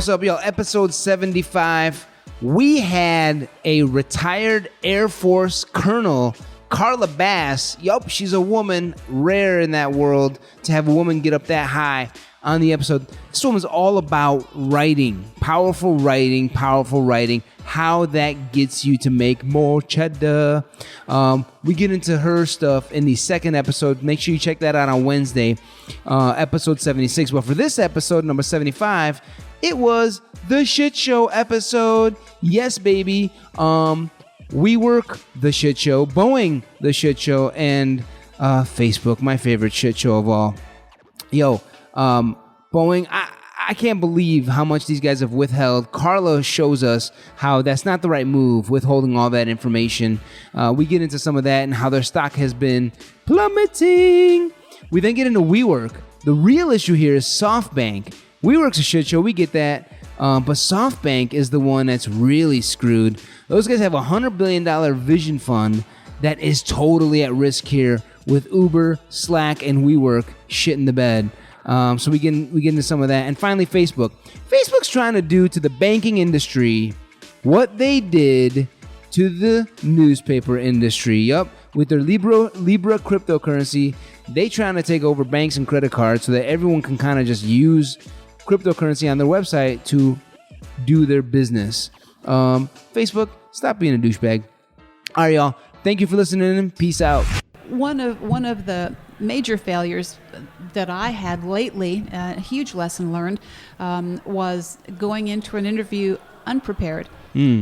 What's up, y'all? Episode 75. We had a retired Air Force colonel, Carla Bass. Yup, she's a woman. Rare in that world to have a woman get up that high on the episode. This woman's all about writing. Powerful writing. How that gets you to make more cheddar. We get into her stuff in the second episode. Make sure you check that out on Wednesday, episode 76. Well, for this episode, number 75, it was the shit show episode. Yes, baby. WeWork, the shit show. Boeing, the shit show. And Facebook, my favorite shit show of all. Yo, Boeing, I can't believe how much these guys have withheld. Carla shows us how that's not the right move, withholding all that information. We get into some of that and how their stock has been plummeting. We then get into WeWork. The real issue here is SoftBank. WeWork's a shit show. We get that. But SoftBank is the one that's really screwed. Those guys have a $100 billion vision fund that is totally at risk here with Uber, Slack, and WeWork shit in the bed. So we get into some of that. And finally, Facebook. Facebook's trying to do to the banking industry what they did to the newspaper industry. Yup, with their Libra cryptocurrency, they trying to take over banks and credit cards so that everyone can kind of just use cryptocurrency on their website to do their business. Facebook, stop being a douchebag. All right, y'all. Thank you for listening. Peace out. One of the major failures that I had lately, a huge lesson learned, was going into an interview unprepared.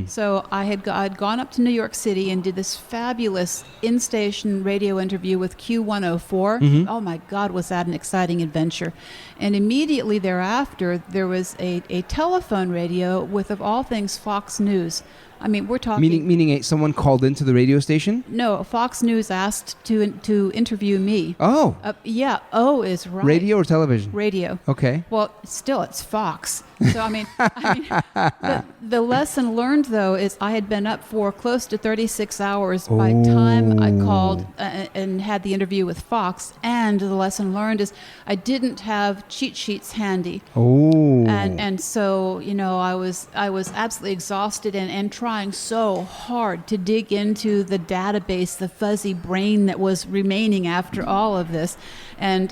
So I'd gone up to New York City and did this fabulous in-station radio interview with Q104. Oh my God, was that an exciting adventure. And immediately thereafter, there was a telephone radio with, of all things, Fox News. I mean, we're talking... Meaning someone called into the radio station? No, Fox News asked to interview me. Oh. Yeah, O is right. Radio or television? Radio. Okay. Well, still, it's Fox. So, I mean the lesson learned, though, is I had been up for close to 36 hours by the time I called and had the interview with Fox. And the lesson learned is I didn't have cheat sheets handy. Oh. And so, you know, I was absolutely exhausted and trying so hard to dig into the database, the fuzzy brain that was remaining after all of this. And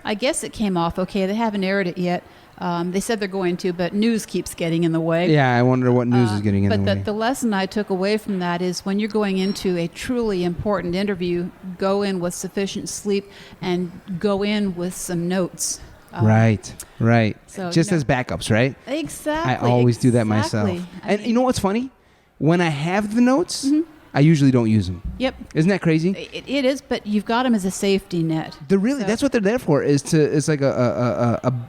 I guess it came off okay. They haven't aired it yet. They said they're going to, but news keeps getting in the way. Yeah, I wonder what news is getting in the way. But the lesson I took away from that is when you're going into a truly important interview, go in with sufficient sleep and go in with some notes. Right. So, just as backups, right? Exactly. I always do that myself. And you know what's funny? When I have the notes, I usually don't use them. Yep. Isn't that crazy? It is, but you've got them as a safety net. That's what they're there for. It's like a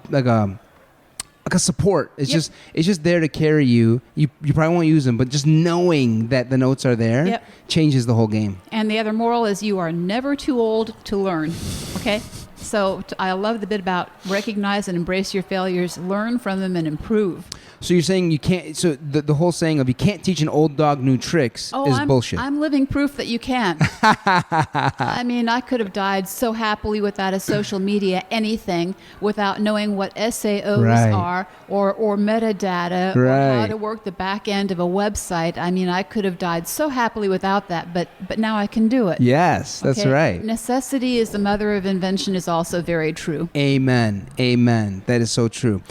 support. It's just there to carry you. You probably won't use them, but just knowing that the notes are there changes the whole game. And the other moral is you are never too old to learn. Okay? So I love the bit about recognize and embrace your failures, learn from them, and improve. So you're saying you can't. So the whole saying of you can't teach an old dog new tricks is bullshit. I'm living proof that you can. I mean, I could have died so happily without a social media anything, without knowing what SAOs are or metadata or how to work the back end of a website. I mean, I could have died so happily without that, but now I can do it. Yes, that's right. Necessity is the mother of invention is also very true. Amen. That is so true.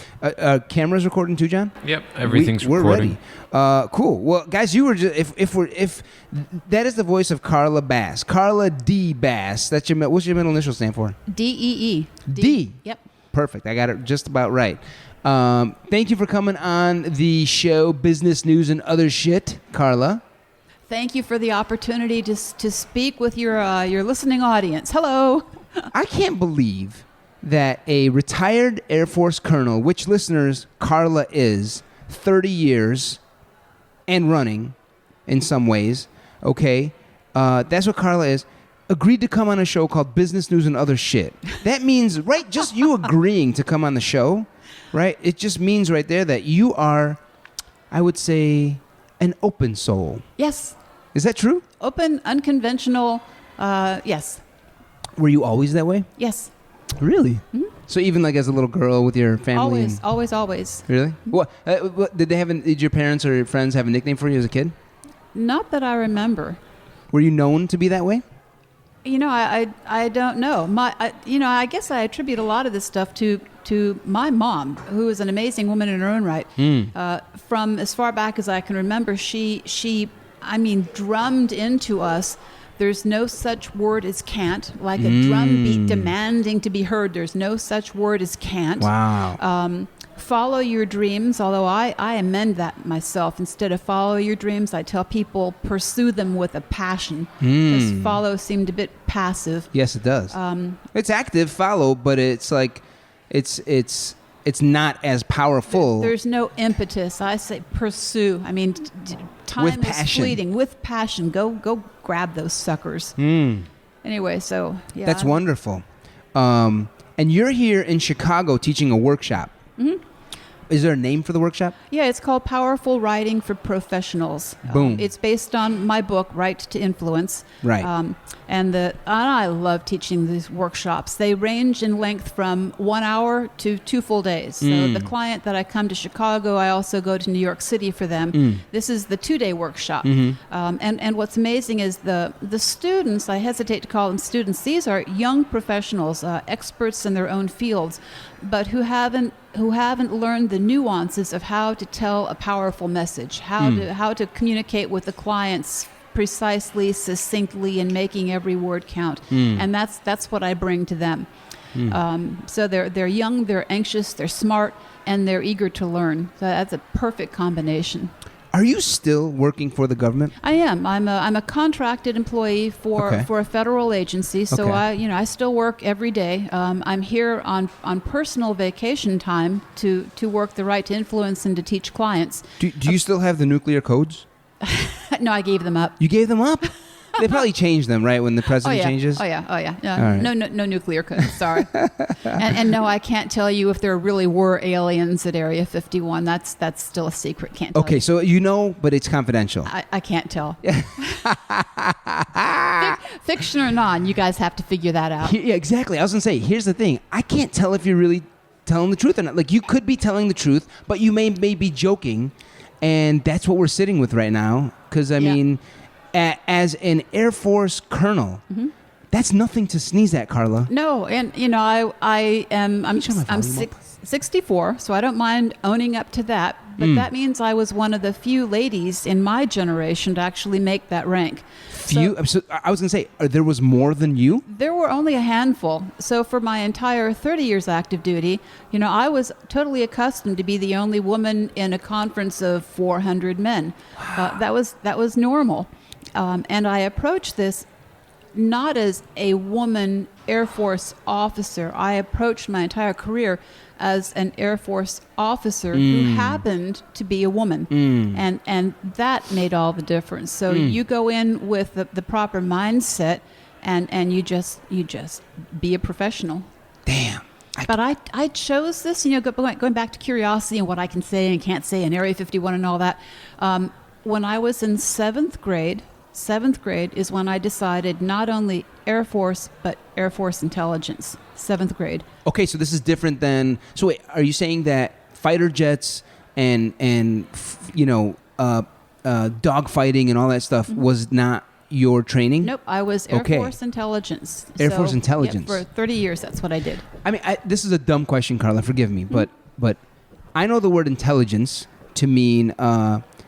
Camera's recording too, John? Yep, everything's recording. We're ready. Cool. Well, guys, you were just if that is the voice of Carla Bass, Carla D Bass. What's your middle initial stand for? DEE. D. Yep. Perfect. I got it just about right. Thank you for coming on the show, Business News and Other Shit, Carla. Thank you for the opportunity to speak with your listening audience. Hello. I can't believe that a retired Air Force colonel, which listeners, Carla is, 30 years and running in some ways, okay? That's what Carla is. Agreed to come on a show called Business News and Other Shit. That means, right, just you agreeing to come on the show, right? It just means right there that you are, I would say, an open soul. Yes. Is that true? Open, unconventional, yes. Were you always that way? Yes. Really? So even like as a little girl with your family? Always. Really? What did they have? Did your parents or your friends have a nickname for you as a kid? Not that I remember. Were you known to be that way? I don't know. I guess I attribute a lot of this stuff to my mom, who is an amazing woman in her own right. From as far back as I can remember, she drummed into us. There's no such word as can't, like a drum beat demanding to be heard. There's no such word as can't. Wow. Follow your dreams, although I amend that myself. Instead of follow your dreams, I tell people pursue them with a passion. Because follow seemed a bit passive. Yes, it does. It's active, follow, but it's like, it's not as powerful. There's no impetus. I say pursue. I mean, time with is passion. fleeting. With passion. Go grab those suckers. Anyway, so yeah. That's wonderful. And you're here in Chicago teaching a workshop. Is there a name for the workshop? Yeah, it's called Powerful Writing for Professionals. Boom. It's based on my book, Right to Influence. Right. And I love teaching these workshops. They range in length from 1 hour to 2 full days. So the client that I come to Chicago, I also go to New York City for them. This is the 2-day workshop. And what's amazing is the students, I hesitate to call them students, these are young professionals, experts in their own fields, but who haven't learned the nuances of how to tell a powerful message, how to communicate with the clients precisely, succinctly, and making every word count. And that's what I bring to them. So they're young, they're anxious, they're smart, and they're eager to learn. So that's a perfect combination. Are you still working for the government? I am. I'm a contracted employee for a federal agency, so I still work every day. I'm here on personal vacation time to work the right to influence and to teach clients. Do you still have the nuclear codes? No, I gave them up. You gave them up? They probably changed them, right, when the president changes? Oh, yeah. Right. No nuclear codes, sorry. and no, I can't tell you if there really were aliens at Area 51. That's still a secret. Can't tell you. Okay, so you know, but it's confidential. I can't tell. Fiction or non, you guys have to figure that out. Yeah, exactly. I was going to say, here's the thing. I can't tell if you're really telling the truth or not. Like, you could be telling the truth, but you may be joking, and that's what we're sitting with right now. Because, I mean... As an Air Force colonel, that's nothing to sneeze at, Carla. No, and I'm 64, so I don't mind owning up to that. But that means I was one of the few ladies in my generation to actually make that rank. So I was going to say, there was more than you? There were only a handful. So for my entire 30 years active duty, I was totally accustomed to be the only woman in a conference of 400 men. Wow. That was normal. And I approached this not as a woman Air Force officer. I approached my entire career as an Air Force officer who happened to be a woman. And that made all the difference. So you go in with the proper mindset and you just be a professional. Damn. But I chose this, going back to curiosity and what I can say and can't say in Area 51 and all that. When I was in 7th grade is when I decided not only Air Force, but Air Force intelligence. 7th grade. Okay, so this is different than... So wait, are you saying that fighter jets and dogfighting and all that stuff was not your training? Nope, I was Air Force intelligence. Air Force intelligence. Yeah, for 30 years, that's what I did. I mean, this is a dumb question, Carla, forgive me, but I know the word intelligence to mean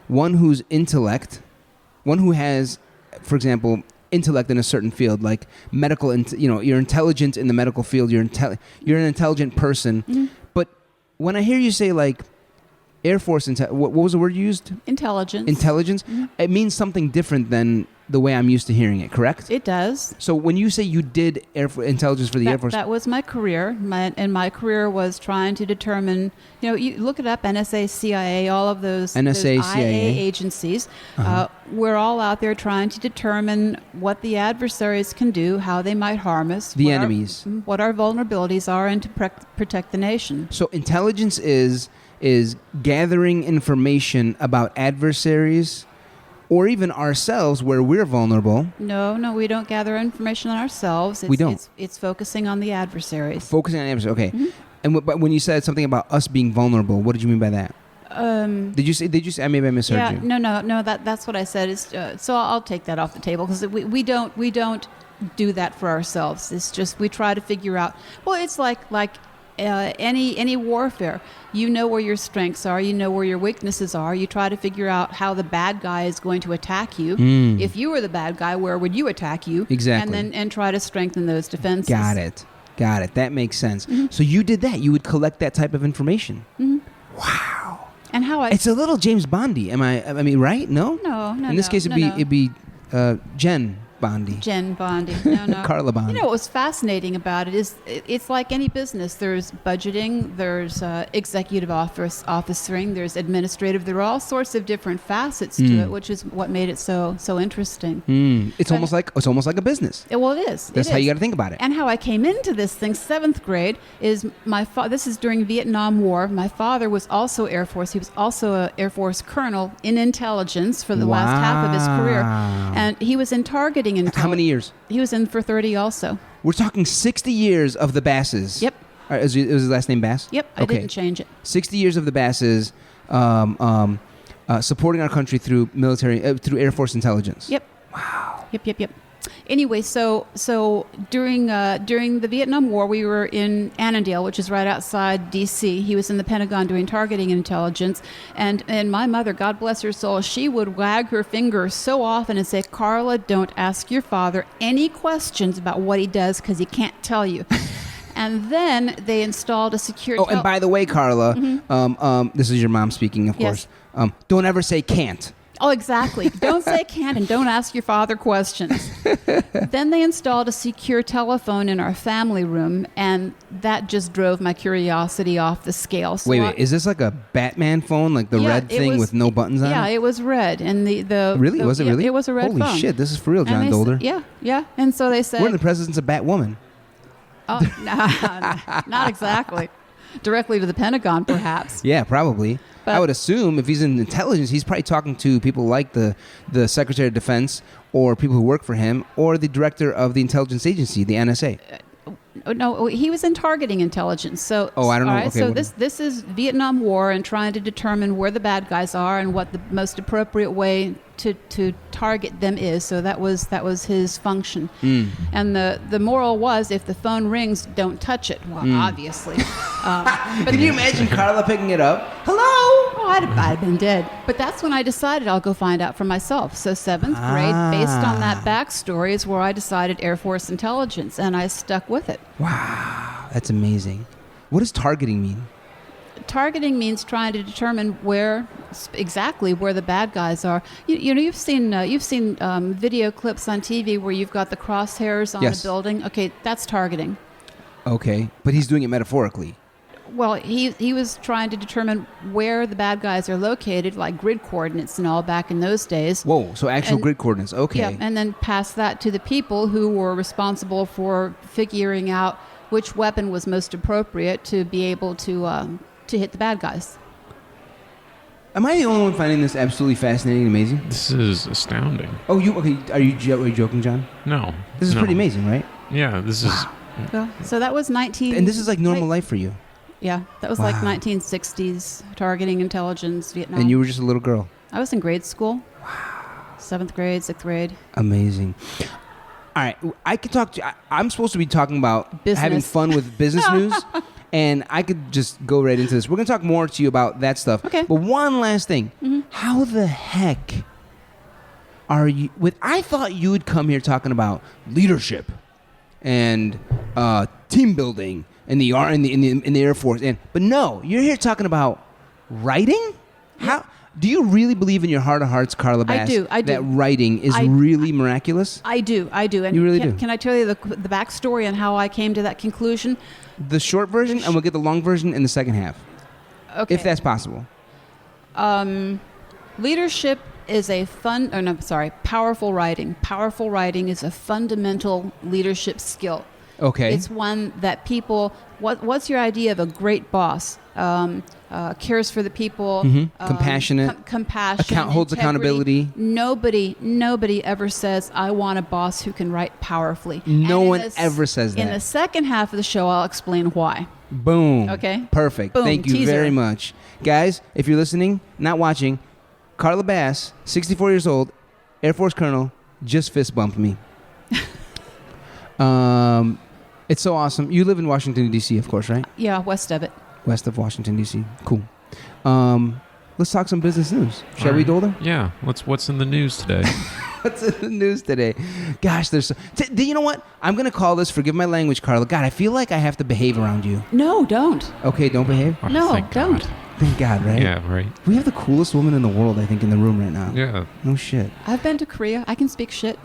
one whose intellect... One who has, for example, intellect in a certain field, like medical, you're intelligent in the medical field, you're an intelligent person. But when I hear you say, like, Air Force, what was the word you used? Intelligence. Intelligence? It means something different than the way I'm used to hearing it, correct? It does. So when you say you did intelligence for the Air Force... That was my career. My career was trying to determine, you look it up, NSA, CIA, all of those NSA, those CIA. IA agencies. We're all out there trying to determine what the adversaries can do, how they might harm us. The enemies. What our vulnerabilities are, and to protect the nation. So intelligence is gathering information about adversaries or even ourselves where we're vulnerable. No, we don't gather information on ourselves. We don't. It's focusing on the adversaries. Focusing on the adversary. Okay. Mm-hmm. And but when you said something about us being vulnerable, what did you mean by that? Did you say? Maybe I misheard you. No. That's what I said. Is so I'll take that off the table because we don't do that for ourselves. It's just we try to figure out. Well, it's like any warfare. You know where your strengths are. You know where your weaknesses are. You try to figure out how the bad guy is going to attack you. If you were the bad guy, where would you attack you? Exactly. And try to strengthen those defenses. Got it. That makes sense. Mm-hmm. So you did that. You would collect that type of information. Mm-hmm. Wow. And how it's a little James Bondy. I mean, right? No. No. In this case, it'd be Jen Bondy. No. Carla Bondy. You know what was fascinating about it is it's like any business. There's budgeting, there's executive officering, there's administrative. There are all sorts of different facets to it, which is what made it so interesting. It's almost like a business. It is. That's how you got to think about it. And how I came into this thing, 7th grade, is this is during Vietnam War. My father was also Air Force. He was also an Air Force colonel in intelligence for the last half of his career, and he was in targeting. How many years? He was in for 30 also. We're talking 60 years of the Basses. Yep. Is his last name Bass? Yep. I didn't change it. 60 years of the Basses, supporting our country through through Air Force intelligence. Yep. Wow. Yep. Anyway, so during the Vietnam War, we were in Annandale, which is right outside D.C. He was in the Pentagon doing targeting intelligence, and my mother, God bless her soul, she would wag her finger so often and say, "Carla, don't ask your father any questions about what he does because he can't tell you." And then they installed a secure. And by the way, Carla, this is your mom speaking, of course. Don't ever say can't. Oh, exactly. Don't say can't and don't ask your father questions. Then they installed a secure telephone in our family room, and that just drove my curiosity off the scale. So wait, is this like a Batman phone, like the red thing with no buttons on it? Yeah, it was red. And Really? Was it really? It was a red phone. Holy shit, this is for real, John Dolder. Yeah. And so they said... We're in the presence of Batwoman. Oh, not exactly. Directly to the Pentagon, perhaps. Yeah, probably. But I would assume if he's in intelligence, he's probably talking to people like the Secretary of Defense or people who work for him or the director of the intelligence agency, the NSA. No, he was in targeting intelligence. So, I don't know. Right, okay, so this is Vietnam War and trying to determine where the bad guys are and what the most appropriate way to target them is. So that was his function. And the moral was, if the phone rings, don't touch it. Well, obviously. But can you imagine Carla picking it up? Hello? Oh, I'd have been dead. But that's when I decided I'll go find out for myself. So 7th grade, based on that backstory, is where I decided Air Force intelligence, and I stuck with it. Wow, that's amazing. What does targeting mean? Targeting means trying to determine exactly where the bad guys are. You know, you've seen video clips on TV where you've got the crosshairs on a building. Okay, that's targeting. Okay, but he's doing it metaphorically. Well, he was trying to determine where the bad guys are located, like grid coordinates and all back in those days. Whoa, so actual grid coordinates, okay. Yeah, and then pass that to the people who were responsible for figuring out which weapon was most appropriate to be able to hit the bad guys. Am I the only one finding this absolutely fascinating and amazing? This is astounding. Oh, okay? Are you joking, John? No. This is pretty amazing, right? Yeah, this is... So that was 19... And this is like normal life for you? Yeah, that was like 1960s, targeting intelligence, Vietnam. And you were just a little girl? I was in grade school. Wow. 7th grade, 6th grade. Amazing. All right, I could talk to... I'm supposed to be talking about business. Having fun with business news, and I could just go right into this. We're going to talk more to you about that stuff. Okay. But one last thing. Mm-hmm. How the heck are you... I thought you would come here talking about leadership and team building in the Air Force, but no, you're here talking about writing. How do you really believe in your heart of hearts, Carla Bass? I do. That writing is really miraculous. I do. And you really do. Can I tell you the backstory on how I came to that conclusion? The short version, and we'll get the long version in the second half, if that's possible. Leadership is powerful writing. Powerful writing is a fundamental leadership skill. Okay. It's one that people. What's your idea of a great boss? Cares for the people. Compassionate. Compassion. Holds integrity. accountability. Nobody ever says, "I want a boss who can write powerfully." No one ever says that. In the second half of the show, I'll explain why. Boom. Okay. Perfect. Boom. Thank you Teaser. very much. Guys, if you're listening, not watching, Carla Bass, 64 years old, Air Force Colonel, just fist bumped me. It's so awesome. You live in Washington, D.C., of course, right? Yeah, west of it. West of Washington, D.C. Cool. Let's talk some business news. Shall we, Dolder? Yeah. What's in the news today? What's in the news today? Gosh, there's... you know what? I'm going to call this, forgive my language, Carla. God, I feel like I have to behave around you. No, don't. Okay, don't behave? Oh, No, thank don't. God. Thank God, right? Yeah, right. We have the coolest woman in the world, I think, in the room right now. Yeah. No shit. I've been to Korea. I can speak shit.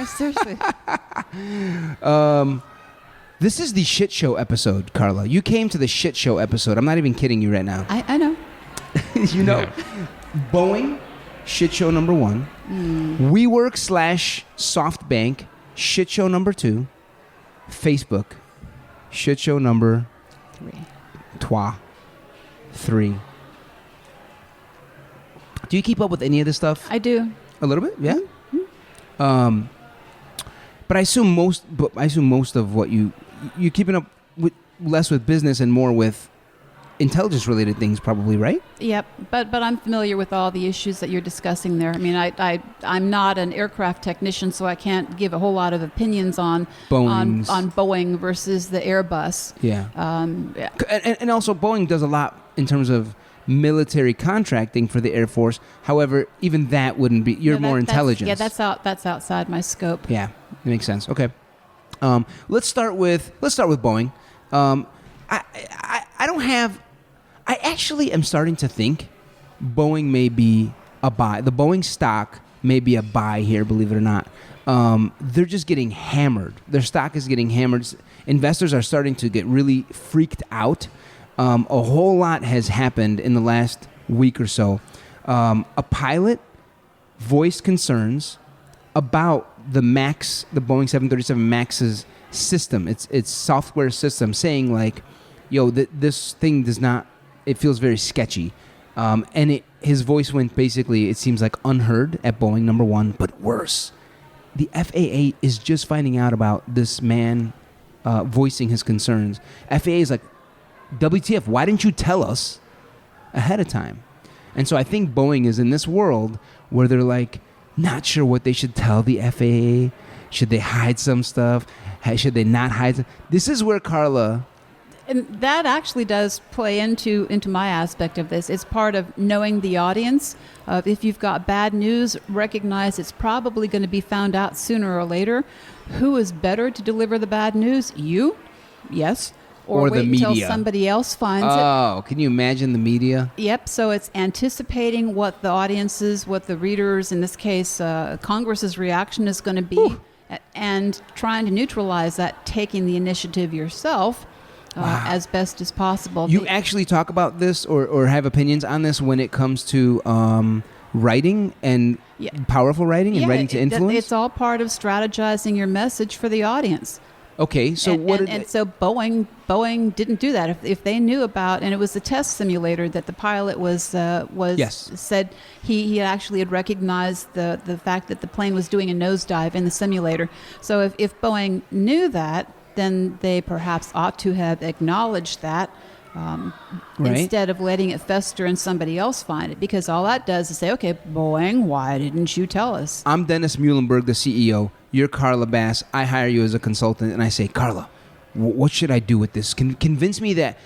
Seriously. This is the shit show episode, Carla. You came to the shit show episode. I'm not even kidding you right now. I know. You know, Yeah. Boeing, shit show number 1. WeWork / SoftBank, shit show number 2. Facebook, shit show number 3. Do you keep up with any of this stuff? I do. A little bit, yeah. But I assume most of what you're keeping up with, less with business and more with intelligence related things, probably, right? Yep, but I'm familiar with all the issues that you're discussing there. I mean, I'm not an aircraft technician, so I can't give a whole lot of opinions on Boeing versus the Airbus. Yeah. Yeah. And also Boeing does a lot in terms of military contracting for the Air Force. However, even that wouldn't be. You're more intelligence. That's outside my scope. Yeah, it makes sense. Okay. Let's start with Boeing. I actually am starting to think Boeing may be a buy. The Boeing stock may be a buy here, believe it or not. They're just getting hammered. Their stock is getting hammered. Investors are starting to get really freaked out. A whole lot has happened in the last week or so. A pilot voiced concerns about the Boeing 737 MAX's system, its software system, saying like, yo, this thing does not, it feels very sketchy. And his voice went basically, it seems like, unheard at Boeing, number 1, but worse. The FAA is just finding out about this man voicing his concerns. FAA is like, WTF, why didn't you tell us ahead of time? And so I think Boeing is in this world where they're like, not sure what they should tell the FAA. Should they hide some stuff? Should they not hide? This is where Carla... And that actually does play into my aspect of this. It's part of knowing the audience. If you've got bad news, recognize it's probably going to be found out sooner or later. Who is better to deliver the bad news? You? Yes. Or the wait media. until somebody else finds it. Oh, can you imagine the media? Yep. So it's anticipating what the audiences, what the readers, in this case, Congress's reaction is going to be, and trying to neutralize that, taking the initiative yourself. As best as possible. You actually talk about this or have opinions on this when it comes to writing and powerful writing and writing to influence? It's all part of strategizing your message for the audience. Okay, so so Boeing didn't do that. If they knew about, and it was the test simulator that the pilot said he actually had recognized the fact that the plane was doing a nosedive in the simulator. So if Boeing knew that, then they perhaps ought to have acknowledged that instead of letting it fester and somebody else find it. Because all that does is say, okay, Boeing, why didn't you tell us? I'm Dennis Muhlenberg, the CEO. You're Carla Bass. I hire you as a consultant, and I say, Carla, what should I do with this? Convince me that...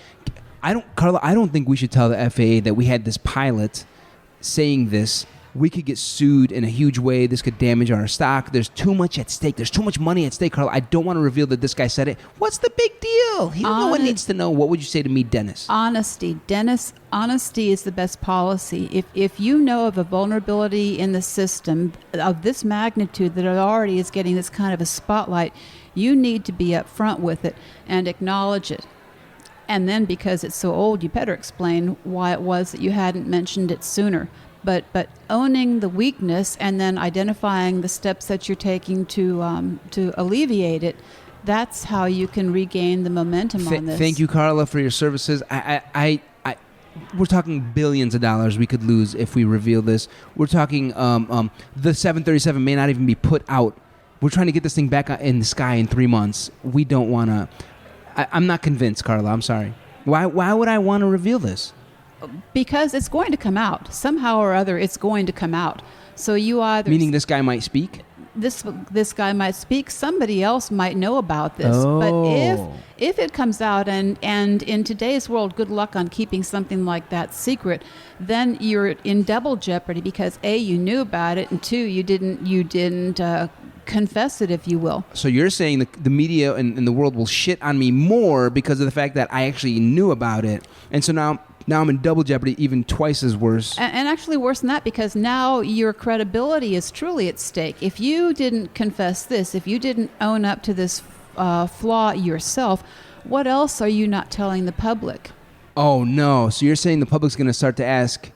I don't think we should tell the FAA that we had this pilot saying this. We could get sued in a huge way. This could damage our stock. There's too much at stake. There's too much money at stake, Carla. I don't want to reveal that this guy said it. What's the big deal? No one needs to know. What would you say to me, Dennis? Honesty. Dennis, honesty is the best policy. If you know of a vulnerability in the system of this magnitude that it already is getting this kind of a spotlight, you need to be upfront with it and acknowledge it. And then because it's so old, you better explain why it was that you hadn't mentioned it sooner. But owning the weakness and then identifying the steps that you're taking to alleviate it That's how you can regain the momentum on this. Thank you, Carla, for your services. We're talking billions of dollars we could lose if we reveal this. We're talking the 737 may not even be put out. We're trying to get this thing back in the sky in 3 months. We don't want to. I'm not convinced, Carla. I'm sorry. Why would I want to reveal this? Because it's going to come out. Somehow or other, it's going to come out. So you either... Meaning this guy might speak? This guy might speak. Somebody else might know about this. Oh. But if it comes out, and in today's world, good luck on keeping something like that secret, then you're in double jeopardy because A, you knew about it, and two, you didn't confess it, if you will. So you're saying the media and the world will shit on me more because of the fact that I actually knew about it, and so now I'm in double jeopardy, even twice as worse. And actually worse than that, because now your credibility is truly at stake. If you didn't confess this, if you didn't own up to this flaw yourself, what else are you not telling the public? Oh no! So you're saying the public's going to start to ask,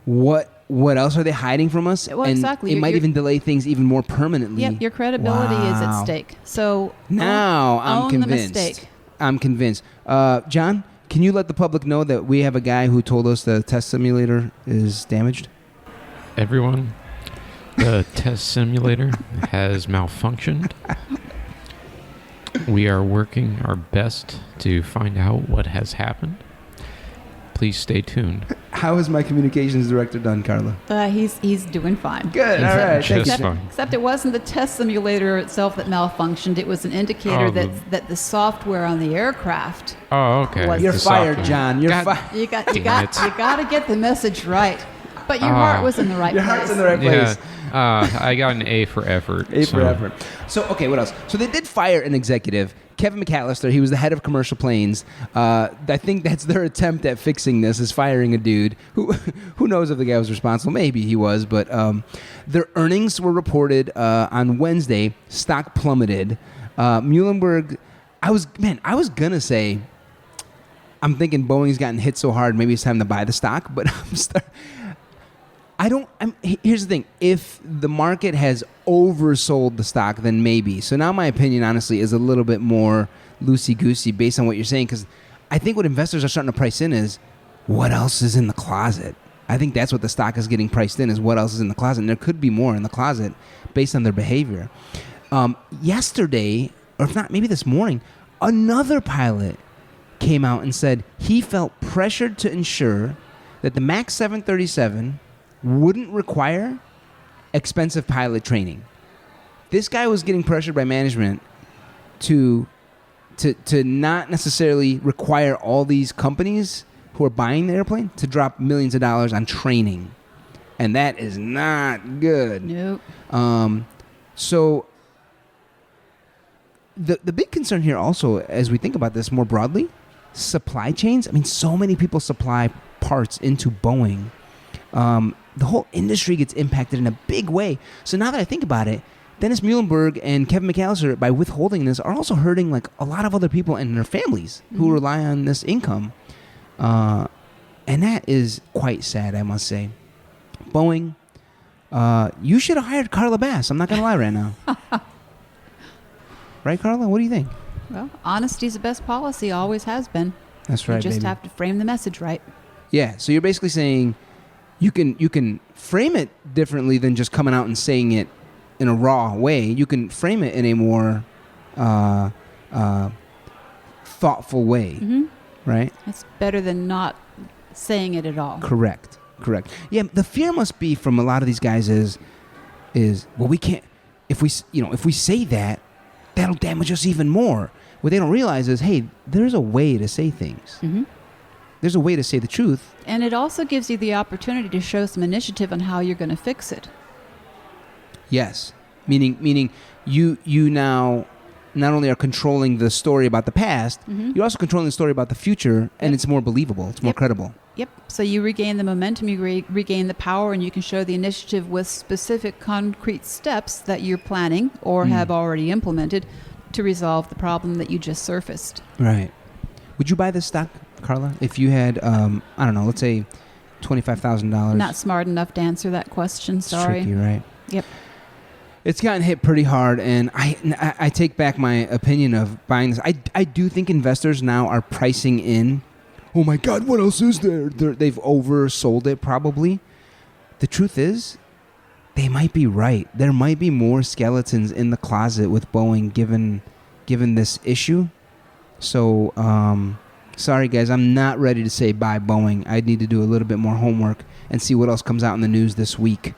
what else are they hiding from us? Well, and exactly. It might even delay things even more permanently. Yep, your credibility is at Wow. stake. So Now I'm own convinced. the mistake. I'm convinced. John, can you let the public know that we have a guy who told us the test simulator is damaged? Everyone, the test simulator has malfunctioned. We are working our best to find out what has happened. Please stay tuned. How is my communications director done, Carla? He's doing fine. Good. He's All right. Thank just you. fine. Except it wasn't the test simulator itself that malfunctioned. It was an indicator Oh, that the software on the aircraft. Oh, okay. Was- You're The fired, software. John. You're God fired. You got to get the message right. But your heart was in the right Your place. heart's in the right place. Yeah, I got an A for effort. A for effort. So, okay, what else? So they did fire an executive, Kevin McAllister. He was the head of commercial planes. I think that's their attempt at fixing this, is firing a dude who knows if the guy was responsible. Maybe he was, but their earnings were reported on Wednesday. Stock plummeted. Muhlenberg, I was gonna say, I'm thinking Boeing's gotten hit so hard, maybe it's time to buy the stock, but here's the thing. If the market has oversold the stock, then maybe. So now my opinion, honestly, is a little bit more loosey-goosey based on what you're saying, because I think what investors are starting to price in is what else is in the closet. I think that's what the stock is getting priced in, is what else is in the closet. And there could be more in the closet based on their behavior. Yesterday, or if not, maybe this morning, another pilot came out and said he felt pressured to ensure that the MAX 737 wouldn't require expensive pilot training. This guy was getting pressured by management to not necessarily require all these companies who are buying the airplane to drop millions of dollars on training. And that is not good. Nope. So the big concern here also, as we think about this more broadly, supply chains. I mean, so many people supply parts into Boeing. The whole industry gets impacted in a big way. So now that I think about it, Dennis Muhlenberg and Kevin McAllister, by withholding this, are also hurting like a lot of other people and their families who rely on this income. And that is quite sad, I must say. Boeing, you should have hired Carla Bass. I'm not going to lie right now. Right, Carla? What do you think? Well, honesty is the best policy, always has been. That's right, You just baby. have to frame the message right. Yeah, so you're basically saying you can frame it differently than just coming out and saying it in a raw way. You can frame it in a more thoughtful way, right? It's better than not saying it at all. Correct. Yeah, the fear must be from a lot of these guys is well, we can't, if we say that, that'll damage us even more. What they don't realize is, hey, there's a way to say things. Mm-hmm. There's a way to say the truth. And it also gives you the opportunity to show some initiative on how you're going to fix it. Yes, meaning you now not only are controlling the story about the past, you're also controlling the story about the future, and it's more believable. It's more credible. Yep. So you regain the momentum, you regain the power, and you can show the initiative with specific concrete steps that you're planning or have already implemented to resolve the problem that you just surfaced. Right. Would you buy this stock, Carla, if you had, I don't know, let's say $25,000? Not smart enough to answer that question. Sorry. It's tricky, right? Yep. It's gotten hit pretty hard, and I take back my opinion of buying this. I do think investors now are pricing in, oh my God, what else is there? They've oversold it probably. The truth is, they might be right. There might be more skeletons in the closet with Boeing given this issue. So, sorry guys, I'm not ready to say bye Boeing. I need to do a little bit more homework and see what else comes out in the news this week.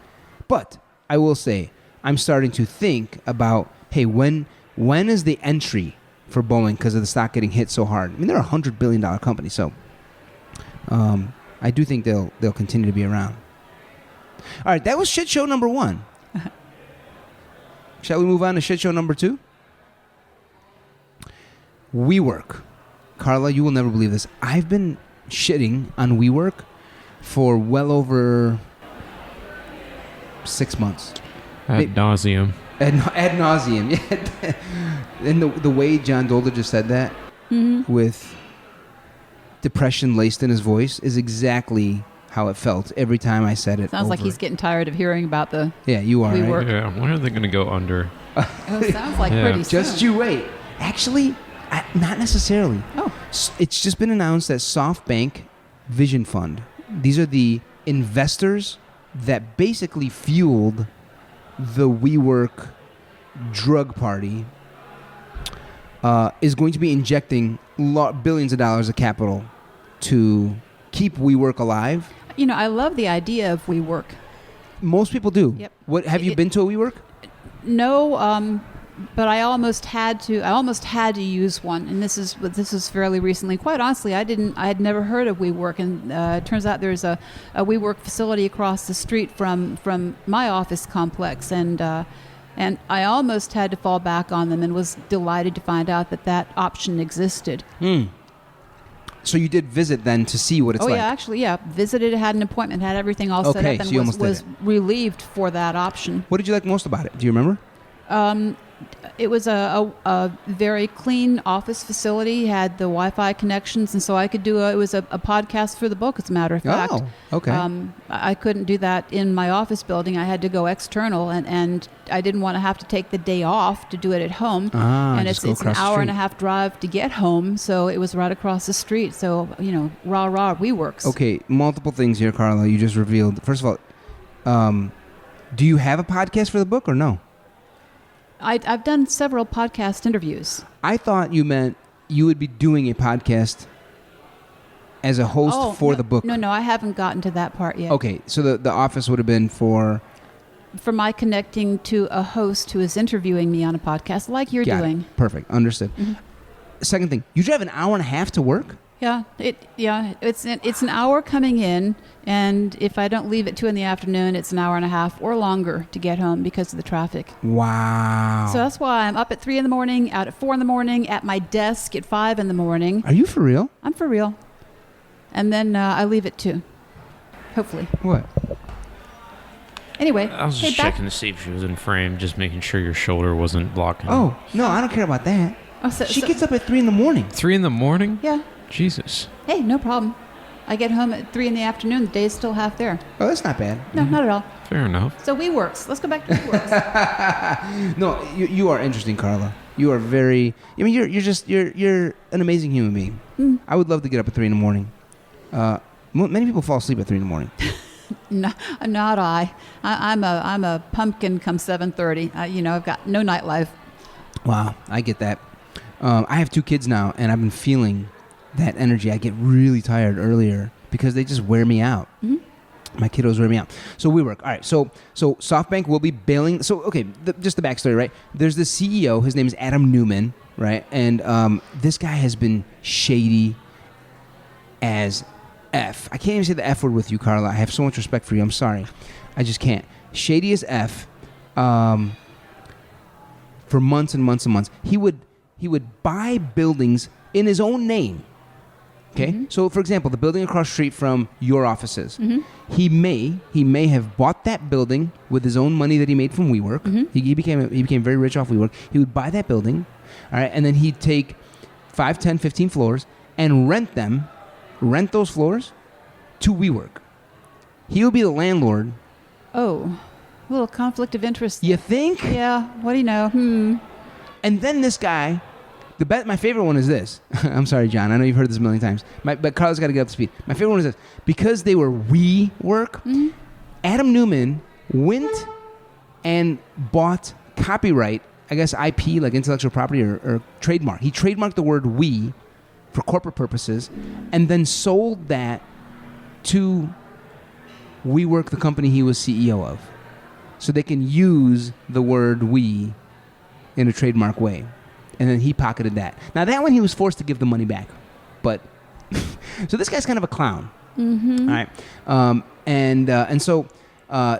But I will say, I'm starting to think about, hey, when is the entry for Boeing because of the stock getting hit so hard? I mean, they're a $100 billion company, so I do think they'll continue to be around. All right, that was shit show number 1. Shall we move on to shit show number 2? WeWork. Carla, you will never believe this. I've been shitting on WeWork for well over 6 months. Ad nauseum. Ad nauseum. Yeah. And the way John Dolder just said that with depression laced in his voice is exactly how it felt every time I said it. Sounds like he's getting tired of hearing about the Yeah, you are. WeWork. Right? Yeah, when are they going to go under? Oh, sounds like Yeah. pretty soon. Just you wait. Actually, not necessarily. Oh. It's just been announced that SoftBank Vision Fund, these are the investors that basically fueled the WeWork drug party, is going to be injecting billions of dollars of capital to keep WeWork alive. You know, I love the idea of WeWork. Most people do. Yep. What have you been to a WeWork? No, but I almost had to. I almost had to use one, and this is fairly recently. Quite honestly, I had never heard of WeWork, and it turns out there's a WeWork facility across the street from my office complex, and I almost had to fall back on them, and was delighted to find out that option existed. So you did visit then to see what it's like? Oh yeah, actually, yeah. Visited, had an appointment, had everything all set Okay, up, and so you almost did was it. relieved for that option. What did you like most about it? Do you remember? It was a very clean office facility, had the Wi-Fi connections, and so I could do it was a podcast for the book, as a matter of fact. Oh, okay. I couldn't do that in my office building. I had to go external, and I didn't want to have to take the day off to do it at home. And just it's go an across the hour and a street. half drive to get home, so it was right across the street. So, rah, WeWorks. Okay, multiple things here, Carla, you just revealed. First of all, do you have a podcast for the book or no? I've done several podcast interviews. I thought you meant you would be doing a podcast as a host for the book. No, I haven't gotten to that part yet. Okay, so the office would have been for my connecting to a host who is interviewing me on a podcast like you're Got it. doing. Perfect, understood. Second thing, you drive an hour and a half to work? Yeah, it's an hour coming in, and if I don't leave at 2 p.m, it's an hour and a half or longer to get home because of the traffic. Wow. So that's why I'm up at 3 a.m, out at 4 a.m, at my desk at 5 a.m. Are you for real? I'm for real. And then I leave at 2. Hopefully. What? Anyway, I was just checking to see if she was in frame, just making sure your shoulder wasn't blocking. Oh, no, I don't care about that. She gets up at 3 a.m. 3 a.m? Yeah. Jesus. Hey, no problem. I get home at 3 p.m. The day's still half there. Oh, that's not bad. No, not at all. Fair enough. So WeWorks. Let's go back to WeWorks. No, you are interesting, Carla. You are very. I mean, you're an amazing human being. I would love to get up at 3 a.m. Many people fall asleep at 3 a.m. No, not I. I'm a pumpkin come 7:30. I've got no nightlife. Wow, I get that. I have 2 kids now, and I've been feeling that energy. I get really tired earlier because they just wear me out. My kiddos wear me out. So WeWork. All right. So SoftBank will be bailing. So okay, just the backstory, right? There's the CEO. His name is Adam Newman, right? And this guy has been shady as F. I can't even say the F word with you, Carla. I have so much respect for you. I'm sorry. I just can't. Shady as F. For months and months and months. He would buy buildings in his own name. Okay? So, for example, the building across the street from your offices, he may have bought that building with his own money that he made from WeWork. He became very rich off WeWork. He would buy that building, all right, and then he'd take 5, 10, 15 floors and rent those floors to WeWork. He would be the landlord. Oh. A little conflict of interest. You think? Yeah. What do you know? And then this guy, my favorite one is this. I'm sorry, John. I know you've heard this a million times. But Carla's got to get up to speed. My favorite one is this. Because they were WeWork, Adam Newman went and bought copyright, I guess IP, like intellectual property or trademark. He trademarked the word we for corporate purposes and then sold that to WeWork, the company he was CEO of. So they can use the word we in a trademark way. And then he pocketed that. Now, that one he was forced to give the money back. But, so this guy's kind of a clown. All right. And so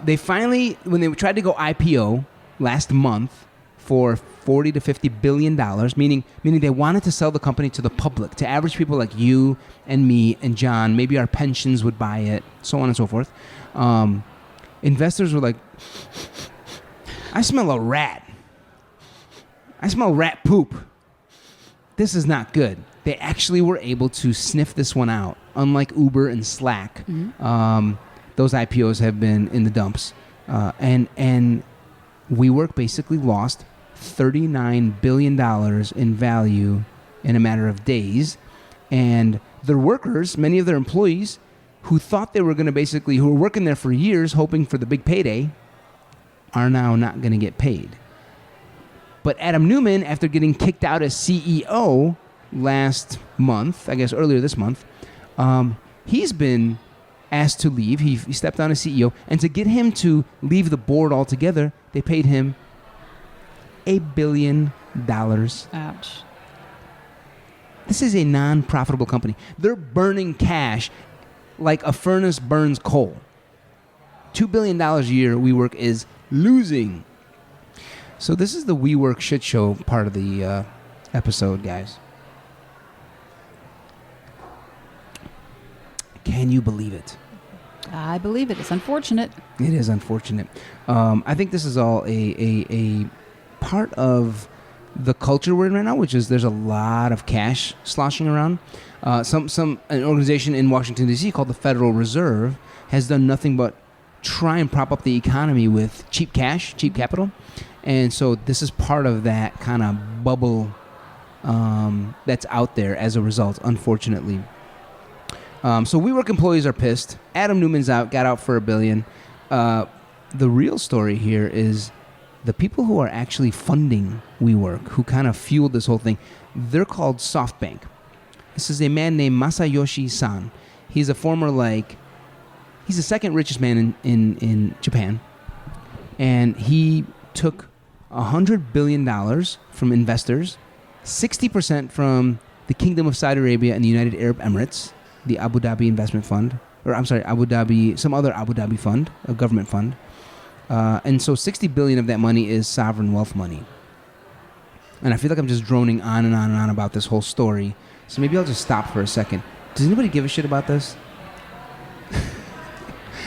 they finally, when they tried to go IPO last month for $40 to $50 billion, meaning they wanted to sell the company to the public, to average people like you and me and John, maybe our pensions would buy it, so on and so forth. Investors were like, I smell a rat. I smell rat poop. This is not good. They actually were able to sniff this one out. Unlike Uber and Slack, those IPOs have been in the dumps. And WeWork basically lost $39 billion in value in a matter of days. And their workers, many of their employees, who thought they were going to who were working there for years hoping for the big payday, are now not going to get paid. But Adam Newman, after getting kicked out as CEO last month, I guess earlier this month, he's been asked to leave. He stepped down as CEO. And to get him to leave the board altogether, they paid him $1 billion. Ouch. This is a non-profitable company. They're burning cash like a furnace burns coal. $2 billion a year WeWork is losing. So this is the WeWork shit show part of the episode, guys. Can you believe it? I believe it. It's unfortunate. It is unfortunate. I think this is all a part of the culture we're in right now, which is there's a lot of cash sloshing around. An organization in Washington, D.C. called the Federal Reserve has done nothing but try and prop up the economy with cheap cash, cheap capital. And so this is part of that kind of bubble that's out there as a result, unfortunately. So WeWork employees are pissed. Adam Newman's out, got out for $1 billion. The real story here is the people who are actually funding WeWork, who kind of fueled this whole thing, they're called SoftBank. This is a man named Masayoshi Son. He's a former, he's the second richest man in Japan. And he took $100 billion from investors, 60% from the Kingdom of Saudi Arabia and the United Arab Emirates, the Abu Dhabi Investment Fund, some other Abu Dhabi fund, a government fund. And so $60 billion of that money is sovereign wealth money. And I feel like I'm just droning on and on and on about this whole story. So maybe I'll just stop for a second. Does anybody give a shit about this?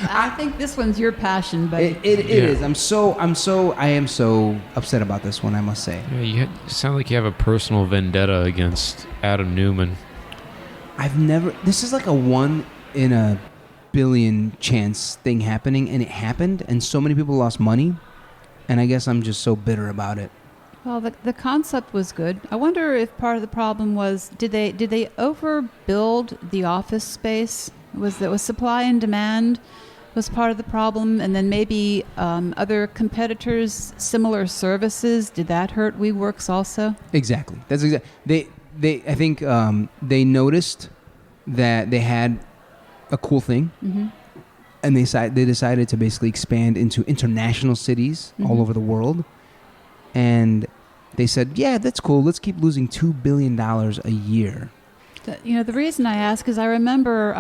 I think this one's your passion, but it is. I am so upset about this one, I must say. Yeah, you sound like you have a personal vendetta against Adam Newman. This is like a 1 in a billion chance thing happening, and it happened, and so many people lost money, and I guess I'm just so bitter about it. Well, the concept was good. I wonder if part of the problem was did they overbuild the office space? Was supply and demand was part of the problem, and then maybe other competitors, similar services, did that hurt WeWorks also? Exactly. That's exactly. I think they noticed that they had a cool thing, and they decided to basically expand into international cities all over the world, and they said, "Yeah, that's cool. Let's keep losing $2 billion a year." The reason I ask is I remember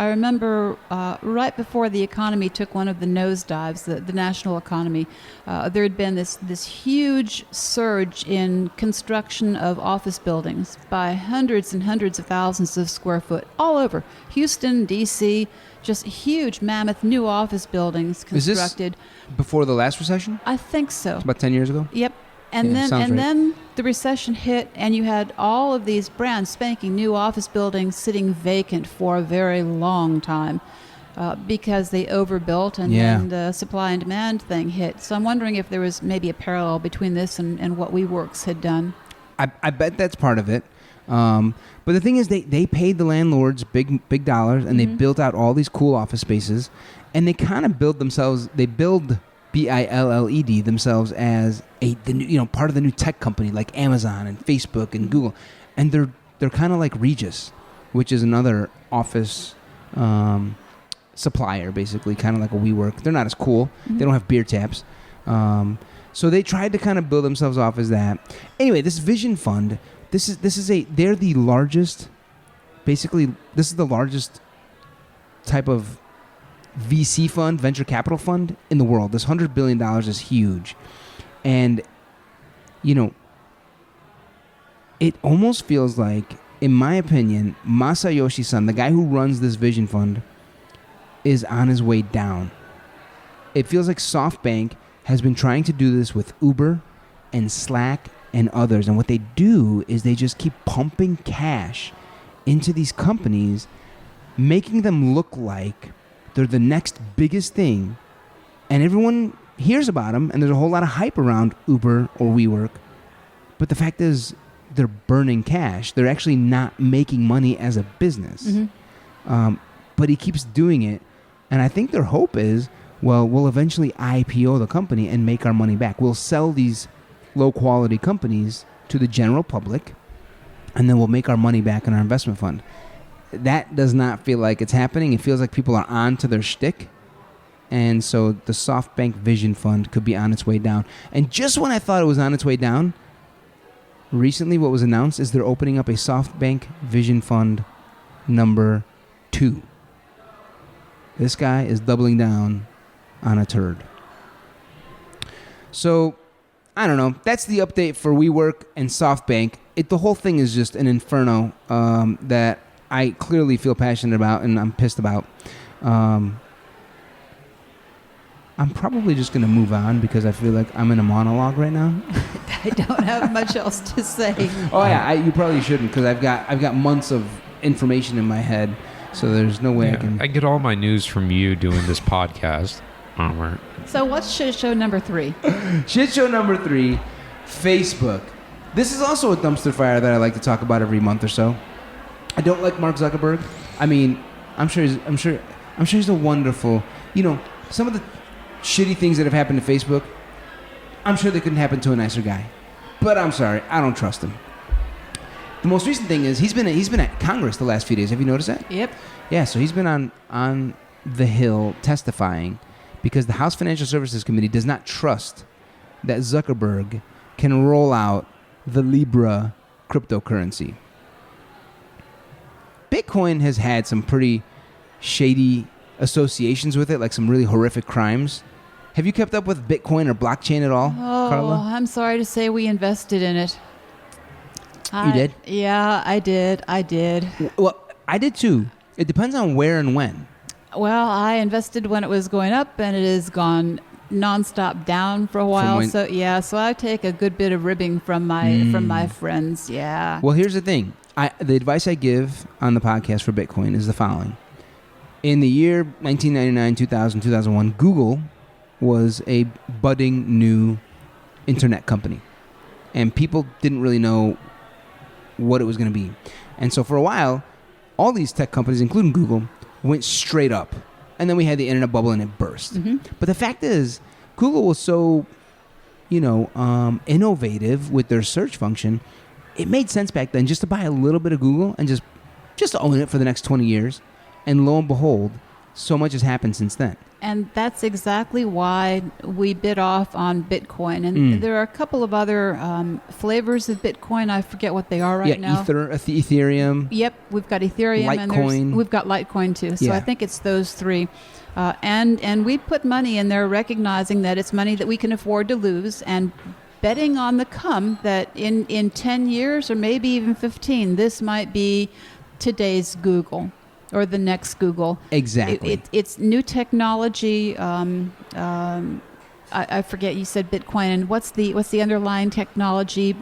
right before the economy took one of the nosedives, the national economy, there had been this huge surge in construction of office buildings by hundreds and hundreds of thousands of square foot all over Houston, D.C., just huge, mammoth new office buildings constructed. Is this before the last recession? I think so. About 10 years ago? Yep. And then the recession hit, and you had all of these brand spanking new office buildings sitting vacant for a very long time. because they overbuilt and then the supply and demand thing hit. So I'm wondering if there was maybe a parallel between this and what WeWorks had done. I bet that's part of it. But the thing is, they paid the landlords big dollars, and they built out all these cool office spaces, and they kind of build themselves. They build BILLED themselves as part of the new tech company like Amazon and Facebook and Google, and they're kind of like Regus, which is another office supplier, basically, kind of like a WeWork. They're not as cool. They don't have beer taps. So they tried to kind of build themselves off as that. Anyway, this Vision Fund, they're the largest, basically, this is the largest type of VC fund, venture capital fund in the world. This $100 billion is huge. And, it almost feels like, in my opinion, Masayoshi Son, the guy who runs this Vision Fund, is on his way down. It feels like SoftBank has been trying to do this with Uber and Slack and others. And what they do is they just keep pumping cash into these companies, making them look like they're the next biggest thing. And everyone hears about them, and there's a whole lot of hype around Uber or WeWork. But the fact is, they're burning cash. They're actually not making money as a business. But he keeps doing it. And I think their hope is, well, we'll eventually IPO the company and make our money back. We'll sell these low-quality companies to the general public, and then we'll make our money back in our investment fund. That does not feel like it's happening. It feels like people are on to their shtick. And so the SoftBank Vision Fund could be on its way down. And just when I thought it was on its way down, recently what was announced is they're opening up a SoftBank Vision Fund number 2. This guy is doubling down on a turd. So, I don't know. That's the update for WeWork and SoftBank. The whole thing is just an inferno that I clearly feel passionate about and I'm pissed about. I'm probably just going to move on because I feel like I'm in a monologue right now. I don't have much else to say. Oh yeah, you probably shouldn't because I've got months of information in my head, so there's no way I can. I get all my news from you doing this podcast. So what's shit show number 3? Shit show number 3, Facebook. This is also a dumpster fire that I like to talk about every month or so. I don't like Mark Zuckerberg. I mean, I'm sure he's a wonderful. Some of the shitty things that have happened to Facebook, I'm sure they couldn't happen to a nicer guy. But I'm sorry, I don't trust him. The most recent thing is he's been at Congress the last few days. Have you noticed that? Yep. Yeah, so he's been on the Hill testifying because the House Financial Services Committee does not trust that Zuckerberg can roll out the Libra cryptocurrency. Bitcoin has had some pretty shady associations with it, like some really horrific crimes. Have you kept up with Bitcoin or blockchain at all, Carla? I'm sorry to say we invested in it. You did? Yeah, I did. Well, I did too. It depends on where and when. Well, I invested when it was going up, and it has gone nonstop down for a while. So I take a good bit of ribbing from my friends. Yeah. Well, here's the thing. The advice I give on the podcast for Bitcoin is the following. In the year 1999, 2000, 2001, Google was a budding new internet company. And people didn't really know what it was going to be. And so for a while, all these tech companies, including Google, went straight up. And then we had the internet bubble and it burst. But the fact is, Google was so, innovative with their search function. It made sense back then just to buy a little bit of Google and just to own it for the next 20 years. And lo and behold, so much has happened since then. And that's exactly why we bit off on Bitcoin. And there are a couple of other flavors of Bitcoin. I forget what they are now. Ethereum. Yep, we've got Ethereum. Litecoin. And we've got Litecoin too. So I think it's those 3. And we put money in there recognizing that it's money that we can afford to lose and betting on the come that in 10 years or maybe even 15, this might be today's Google. Or the next Google. Exactly. It's new technology. I forget. You said Bitcoin, and what's the underlying technology?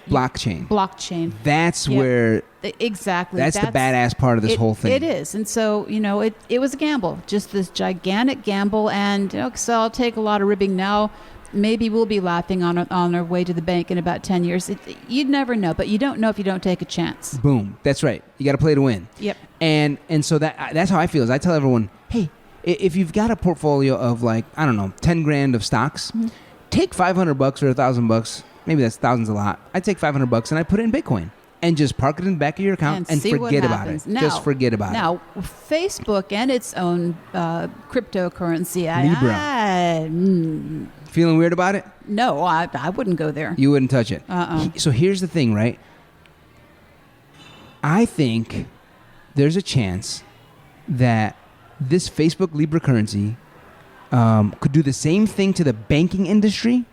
Blockchain. Blockchain. That's where Exactly. That's the badass part of this whole thing. It is. And so, it was a gamble, just this gigantic gamble. And so I'll take a lot of ribbing now. Maybe we'll be laughing on our way to the bank in about 10 years. You'd never know, but you don't know if you don't take a chance. Boom. That's right. You got to play to win. Yep. And so that's how I feel. Is I tell everyone, hey, if you've got a portfolio of like, I don't know, 10 grand of stocks, take $500 or $1,000. Maybe that's thousands a lot. I take $500 and I put it in Bitcoin and just park it in the back of your account and forget about it. Just forget about it. Now, Facebook and its own cryptocurrency. Libra. Feeling weird about it? No, I wouldn't go there. You wouldn't touch it. So here's the thing, right? I think there's a chance that this Facebook Libra currency could do the same thing to the banking industry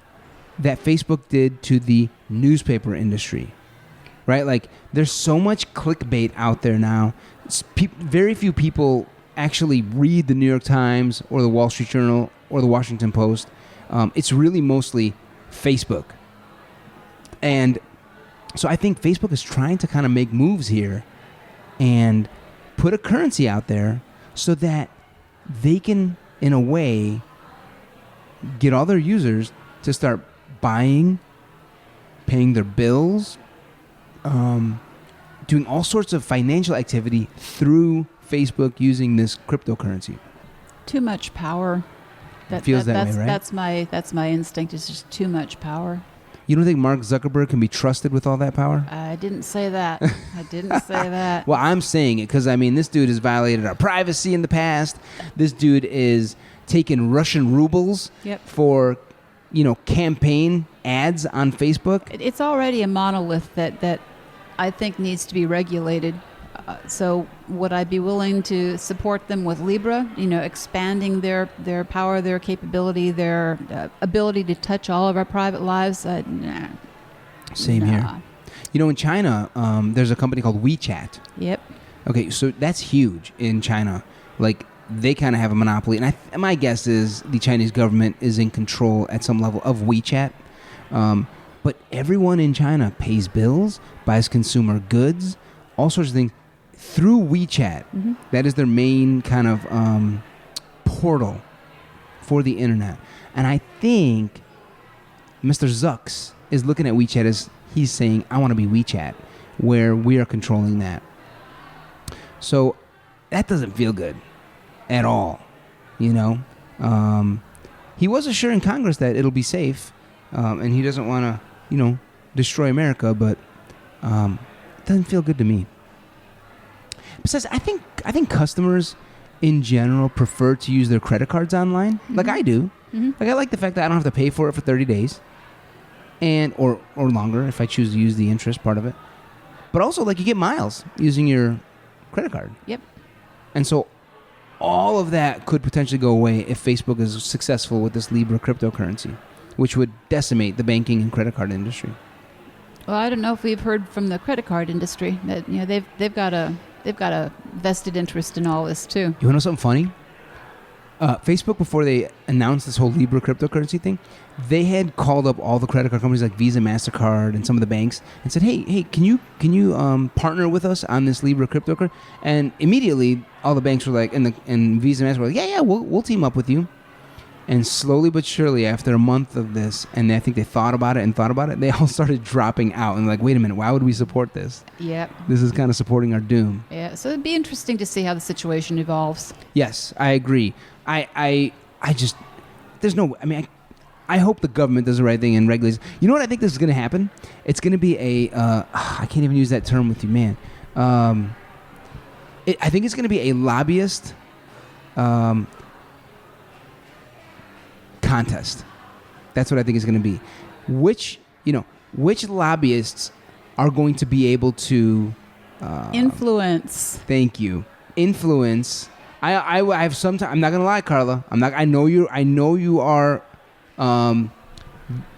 that Facebook did to the newspaper industry, right? Like, there's so much clickbait out there now. Very few people actually read the New York Times or the Wall Street Journal or the Washington Post. It's really mostly Facebook. And so I think Facebook is trying to kind of make moves here and put a currency out there so that they can, in a way, get all their users to start buying, paying their bills, doing all sorts of financial activity through Facebook using this cryptocurrency. Too much power. Feels that way, right? That's my instinct. It's just too much power. You don't think Mark Zuckerberg can be trusted with all that power? I didn't say that. I didn't say that. Well, I'm saying it because, this dude has violated our privacy in the past. This dude is taking Russian rubles for, campaign ads on Facebook. It's already a monolith that I think needs to be regulated. So would I be willing to support them with Libra, expanding their power, their capability, their ability to touch all of our private lives? Nah. Same here. In China, there's a company called WeChat. Yep. Okay, so that's huge in China. Like, they kind of have a monopoly. And my guess is the Chinese government is in control at some level of WeChat. But everyone in China pays bills, buys consumer goods, all sorts of things through WeChat. Mm-hmm. That is their main kind of portal for the internet. And I think Mr. Zucks is looking at WeChat as he's saying, I want to be WeChat, where we are controlling that. So that doesn't feel good at all, He was assuring Congress that it'll be safe, and he doesn't want to, destroy America, but it doesn't feel good to me. Besides, I think customers in general prefer to use their credit cards online, like I do. Mm-hmm. Like, I like the fact that I don't have to pay for it for 30 days, and or longer if I choose to use the interest part of it. But also, like, you get miles using your credit card. Yep. And so all of that could potentially go away if Facebook is successful with this Libra cryptocurrency, which would decimate the banking and credit card industry. Well, I don't know if we've heard from the credit card industry that they've got a vested interest in all this too. You want to know something funny? Facebook, before they announced this whole Libra cryptocurrency thing, they had called up all the credit card companies like Visa, MasterCard, and some of the banks and said, hey, can you partner with us on this Libra cryptocurrency? And immediately, all the banks were like, and Visa and MasterCard were like, yeah, we'll team up with you. And slowly but surely, after a month of this, and I think they thought about it, they all started dropping out and like, wait a minute, why would we support this? Yep. This is kind of supporting our doom. Yeah, so it'd be interesting to see how the situation evolves. Yes, I agree. I just, there's no, I hope the government does the right thing and regulates. You know what I think this is going to happen? It's going to be I can't even use that term with you, man. I think it's going to be a lobbyist contest. That's what I think it's going to be. Which lobbyists are going to be able to influence. Thank you. Influence. I have sometimes. I'm not going to lie, Carla. I know you are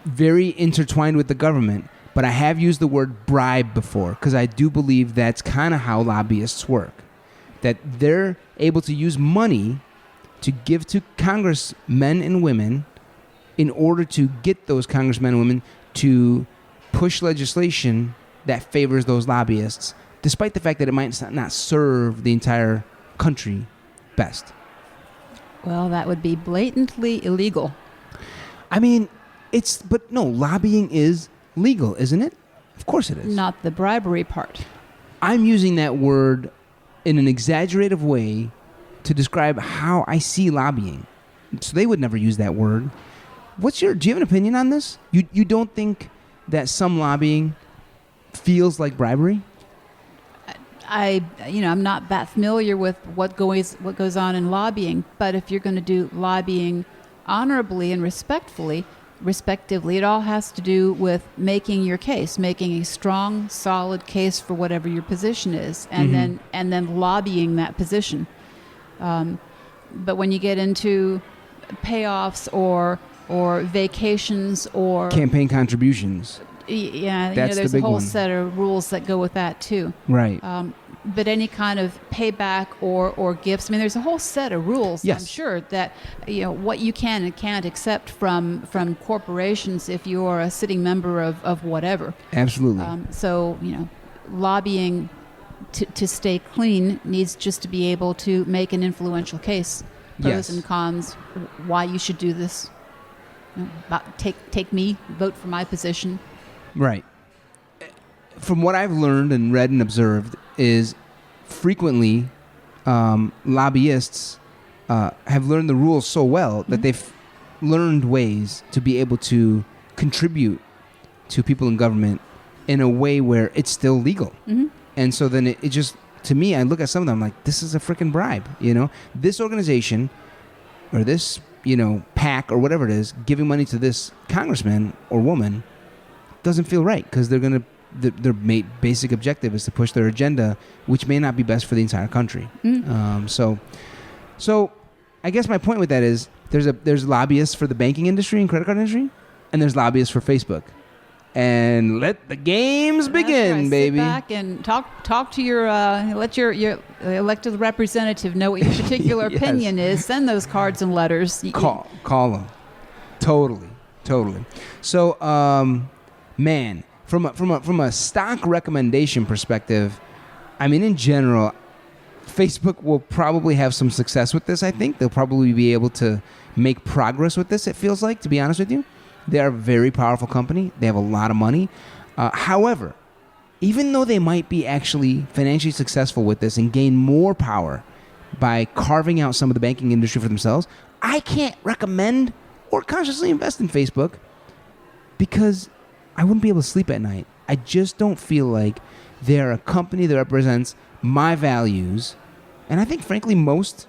very intertwined with the government, but I have used the word bribe before because I do believe that's kind of how lobbyists work. That they're able to use money to give to congressmen and women in order to get those congressmen and women to push legislation that favors those lobbyists despite the fact that it might not serve the entire country best? Well, that would be blatantly illegal. I mean, but no, lobbying is legal, isn't it? Of course it is. Not the bribery part. I'm using that word in an exaggerative way to describe how I see lobbying. So they would never use that word. Do you have an opinion on this? You don't think that some lobbying feels like bribery? I'm not that familiar with what goes on in lobbying, but if you're going to do lobbying honorably and respectively, it all has to do with making your case, making a strong, solid case for whatever your position is, and then lobbying that position. But when you get into payoffs or vacations or campaign contributions, there's a whole set of rules that go with that too. Right. But any kind of payback or gifts, I mean, there's a whole set of rules. Yes. I'm sure that what you can and can't accept from corporations if you are a sitting member of whatever. Absolutely. So lobbying to stay clean needs just to be able to make an influential case, pros and cons, why you should do this. Take me, vote for my position. Right. From what I've learned and read and observed is frequently lobbyists have learned the rules so well that they've learned ways to be able to contribute to people in government in a way where it's still legal. Mm-hmm. And so then it just, to me, I look at some of them like, this is a freaking bribe. This organization or this, PAC or whatever it is, giving money to this congressman or woman doesn't feel right because their basic objective is to push their agenda, which may not be best for the entire country. So I guess my point with that is there's lobbyists for the banking industry and credit card industry, and there's lobbyists for Facebook. And let the games begin, right. baby. Sit back and talk to your let your elected representative know what your particular Yes. opinion is. Send those cards and letters. Call them. Totally. So, man, from a stock recommendation perspective, I mean, in general, Facebook will probably have some success with this. I think they'll probably be able to make progress with this. It feels like, to be honest with you. They are a very powerful company. They have a lot of money. However, even though they might be actually financially successful with this and gain more power by carving out some of the banking industry for themselves, I can't recommend or consciously invest in Facebook because I wouldn't be able to sleep at night. I just don't feel like they're a company that represents my values. And I think, frankly, most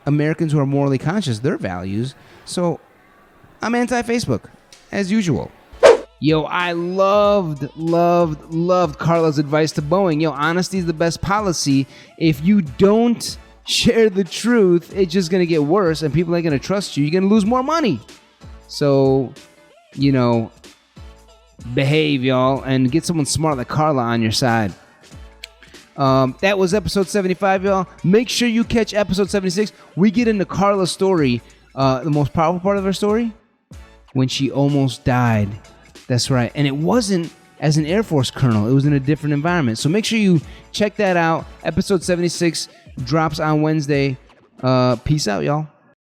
Americans who are morally conscious, their values. So I'm anti-Facebook. As usual. Yo, I loved Carla's advice to Boeing. Yo, honesty is the best policy. If you don't share the truth, it's just going to get worse and people ain't going to trust you. You're going to lose more money. So, behave, y'all, and get someone smart like Carla on your side. That was episode 75, y'all. Make sure you catch episode 76. We get into Carla's story, the most powerful part of her story. When she almost died. That's right. And it wasn't as an Air Force colonel. It was in a different environment. So make sure you check that out. Episode 76 drops on Wednesday. Peace out, y'all.